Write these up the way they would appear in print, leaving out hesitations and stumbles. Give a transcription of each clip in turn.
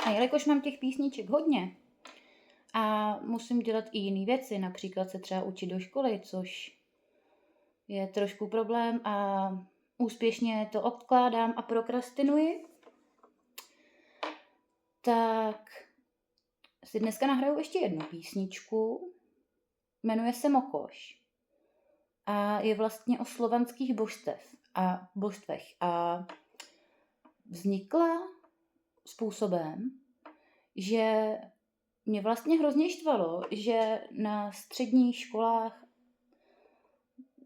A jelikož mám těch písniček hodně a musím dělat i jiné věci, například se třeba učit do školy, což je trošku problém a úspěšně to odkládám a prokrastinuji, tak si dneska nahraju ještě jednu písničku. Jmenuje se Mokoš a je vlastně o slovanských božstvech a vznikla způsobem, že mě vlastně hrozně štvalo, že na středních školách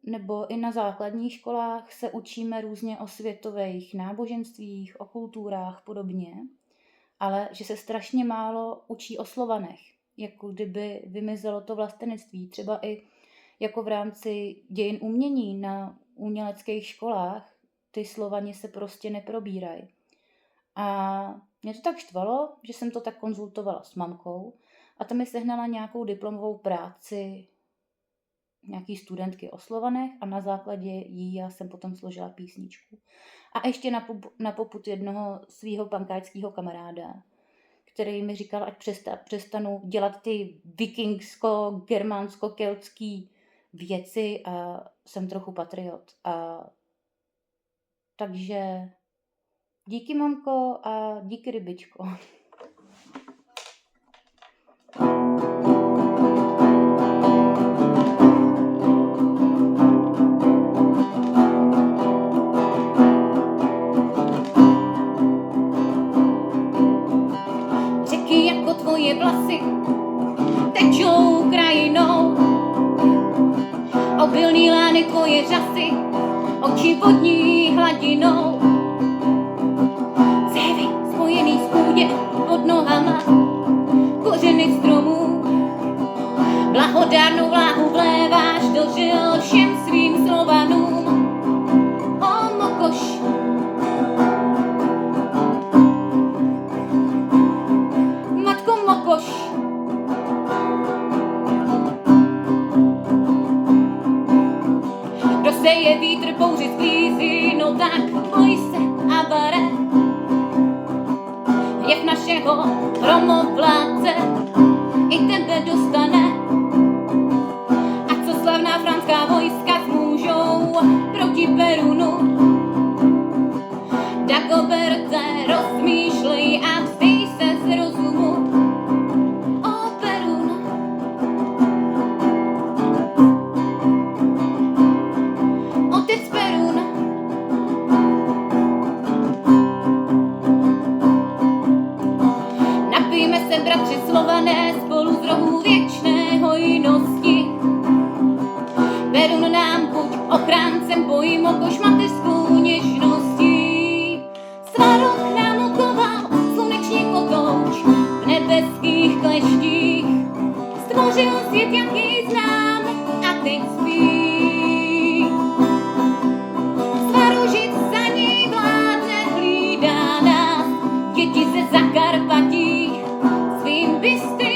nebo i na základních školách se učíme různě o světových náboženstvích, o kulturách podobně, ale že se strašně málo učí o Slovanech, jako kdyby vymizelo to vlastenectví, třeba i jako v rámci dějin umění na uměleckých školách, ty Slovani se prostě neprobírají. A mě to tak štvalo, že jsem to tak konzultovala s mamkou a ta mi sehnala nějakou diplomovou práci nějaký studentky o Slovanech a na základě jí já jsem potom složila písničku. A ještě na popud jednoho svého pankáčského kamaráda, který mi říkal, ať přestanu dělat ty vikingsko-germánsko-keltský věci a jsem trochu patriot. Takže díky, mamko, a díky, rybičko. Řeky jako tvoje vlasy tečou krajinou, obilný lány tvoje řasy, oči vodní hladinou. Cévy spojený s půdě pod nohama, kořeny stromů, blahodárnou vláhu vléváš do žil všem svým Slovanům. O Mokoš, matko Mokoš, kdo se je vítr bouři sklízí, no tak boj se a bare. Hněv našeho hromovládce i tebe dostane. A co slavná franská vojska zmůžou proti Perunu? Dagoberte, rozmýšlej a vzdej se z rozumu. O Perun, otec Perun, napijme se, bratři Slované, spolu z rohů věčné hojnosti. Perun nám buď ochráncem, bojí Mokoš mateřskou něžností. Svarok nám ukoval slunečně kotouč v nebeských kleštích. Stvořil svět, jaký známe, a teď spí. Svaružic za něj vládne, hlídá nás, děti ze Zakarpatí svým bystrým